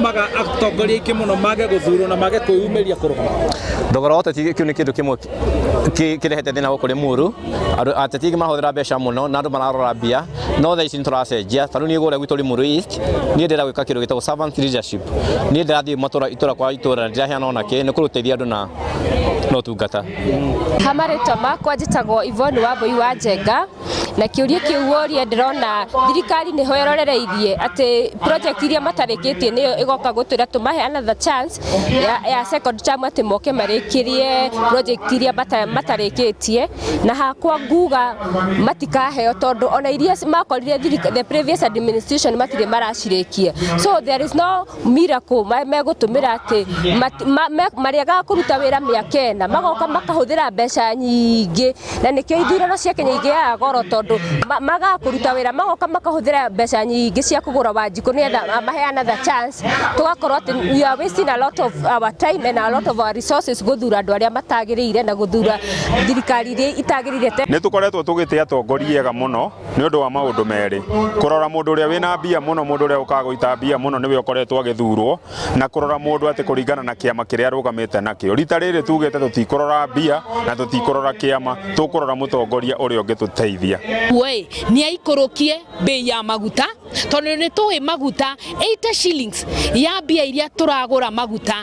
maga atongoria iki muno mage guthurwo na mage kwiyumiria kurugama thogora wa teti kiu ni kindu kimwe kirehete thina gukuri muru ateti mahuthira mbeca muno na andu mararora mbia no tha ici turacenjia tanu ni gure gwituri muru east ni ndira gwika kindu gitagwo servant leadership ni ndirathie matura itura kwa itura ndiraheana ona ki ni kuruteithia andu na no tungata hamarĩtwa makwa njĩtagwo Yvonne Wambui wa Njenga na kĩũria kĩu woria ndĩrona thirikari nĩho ĩrorereirie atĩ project iria matarĩkĩtie nĩyo ĩgoka gũtwĩra tũmahe another chance ya second term atĩ moke marĩkĩrie project iria matarĩkĩtie na hakwa nguga matikaheo tondũ ona iria makorire the previous administration matirĩ maracirĩkia so there is no miracle megũtũmĩra atĩ marĩaga kũruta wĩra mĩaka ĩna magoka makahuthira mbeca nyingĩ na nikio ithurano cia Kenya igĩaga goro tondu magakuruta wĩra magoka makahuthira mbeca nyingĩ cia kugura Wanjikũ nĩgetha mahe another chance tugakorwo atĩ we are wasting a lot of our time and a lot of our resources guthura andu aria matagĩrĩire na guthura thirikari iria itagĩrĩire nĩ tukoretwo tugĩte atongoria ega mũno nĩ ũndũ wa maũndũ merĩ kurora mũndũ ũrĩa wĩna mbia mũno mũndũ ũrĩa ũkagũita mbia mũno nĩwe ũkoretwo agĩthurwo na kurora mũndũ atĩ kũringana na kĩama kĩrĩa arũgamĩte nakĩo rita rĩrĩ tugĩte tutikorora mbia na tutikorora kĩama tukorora mũtongoria ũrĩa ũngĩtũteithia we nĩ aikũrũkie bei ya maguta tondũ nĩ tũĩ maguta 80 shillings ya mbia iria tũragũra maguta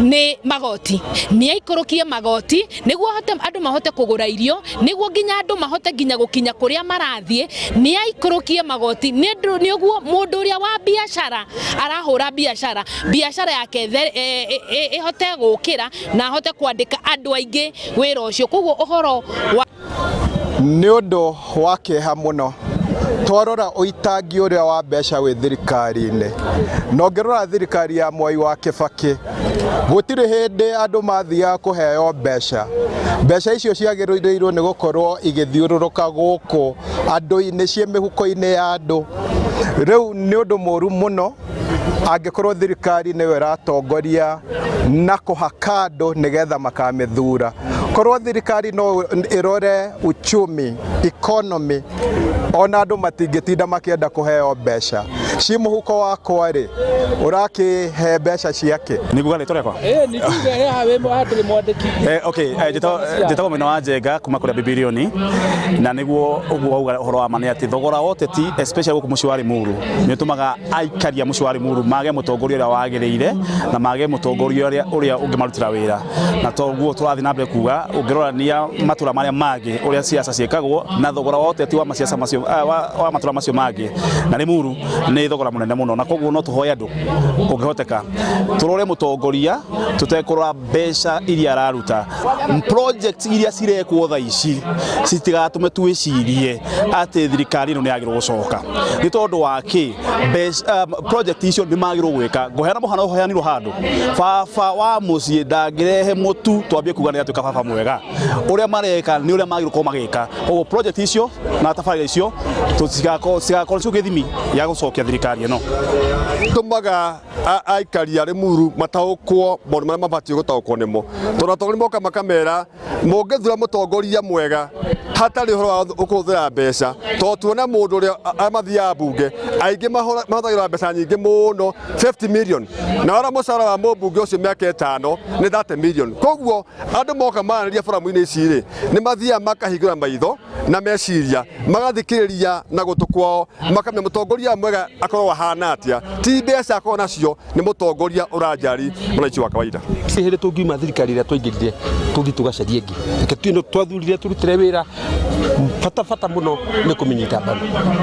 nĩ magoti nĩ aikũrũkie magoti nĩguo andũ mahote kũgũra irio nĩguo nginya andũ mahote nginya gũkinya kũrĩa marathiĩ nĩ aikũrũkie magoti nĩguo mũndũ ũrĩa wa biacara arahũra biacara yake ĩhote gũkĩra na ahote kwandĩka andũ aingĩ wĩra ũcio koguo ũhoro wa nĩ ũndũ wa kĩeha mũno twarora ũitangi ũrĩa wa mbeca wĩ thirikari-inĩ na ũngĩrora thirikari ya Mwai wa Kibaki gũtirĩ hĩndĩ andũ mathiaga kũheo mbeca icio ciagĩrĩirwo nĩ gũkorwo igĩthiũrũrũka gũkũ andũ-inĩ ciĩ mĩhuko-inĩ ya andũ rĩu nĩ ũndũ mũru mũno angĩkorwo thirikari nĩyo ĩratongoria na kũhaka andũ nĩgetha makamĩthura korwo thirikari no ĩrore uchumi economy ona andũ matingĩtinda makĩenda kũheo mbeca ci mũhuko wakwa rĩ ũrakĩhe mbeca ciake nĩguo rĩtwa rĩakwa nĩ tuge haha wĩ mũhandĩrĩ mwandĩki okay njĩtagwo Mwena wa Njenga kuma kũrĩa Bibilioni na nĩguo ũguo auga ũhoro wa ma nĩ atĩ thogora wa ũteti especially gũkũ mũciĩ wa Limuru nĩ ũtũmaga aikaria mũciĩ wa Limuru mage mũtongoria ũrĩa wagĩrĩire na mage mũtongoria ũrĩa ũngĩmarutĩra wĩra na toguo tũrathiĩ na mbere kuga ũngĩrorania matũra marĩa mangĩ ũrĩa siasa ciĩkagwo na thogora wa ũteti wa masiasa macio wa matũra macio mangĩ na Limuru nĩ thogora mũnene mũno na koguo no tũhoe andũ ũngĩhoteka tũrore mũtongoria tũtekũrora mbeca iria araruta project iria cirekwo tha ici citigatũme twĩcirie atĩ thirikari ĩno nĩ yagĩrĩirwo gũcoka nĩ tondũ wa kĩ project icio nĩ magĩrĩirwo gwĩka ngũheana mũhano ũheanirwo handũ baba wa mũciĩ ndangĩrehe mũtu twambie kuga nĩ atuĩka baba mwega ũrĩa mareka nĩ ũrĩa magĩrĩirwo gũkorwo magĩka koguo project icio na tabarĩra icio tũtigakorwo ciĩ gĩthimi ya gũcokia thirikari ĩno tũmaga aikari a Limuru mataũkwo maũndũ marĩa mabatiĩ gũtaũkwo nĩmo tondũ atongoria moka makamera mũngĩthura mũtongoria mwega hatarĩ ũhoro wa kũhũthĩra mbeca tondũ tuona mũndũ ũrĩa amathiaga mbunge aingĩ mahũthagĩra mbeca nyingĩ mũno 50 million na wara mũcara wa mũmbunge ũcio mĩaka 5 nĩ 30 million koguo andũ moka maranĩria foramu-inĩ ici rĩ nĩ mathiaga makahingũra maitho na meciria magathikĩrĩria na gũtũ kwao makamenya mũtongoria mwega akorwo ahana atĩa ti mbeca akorwo nacio nĩ mũtongoria ũranjari mũnaici wa kawaida hĩndĩ tũngiuma thirikari ĩrĩa twaingĩrire tũthiĩ tũgacarie ĩngĩ reke tuĩ twathurire tũrutĩre wĩra bata mũno nĩ kũmĩnyita mbaru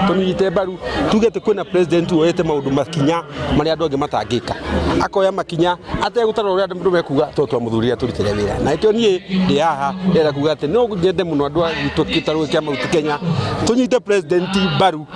tũmĩnyite mbaru tuge atĩ kwĩna president woete maũndũ makinya marĩa andũ angĩ matangĩka akoya makinya ategũtarwo ũrĩa andũ mekuga twamũthurire tũrutĩre wĩra na ĩkĩo niĩ ndĩ haha ndĩrenda kuga atĩ no nyende mũno andũ agitũ gĩtarũ kĩa mauti Kenya tũnyite president mbaru.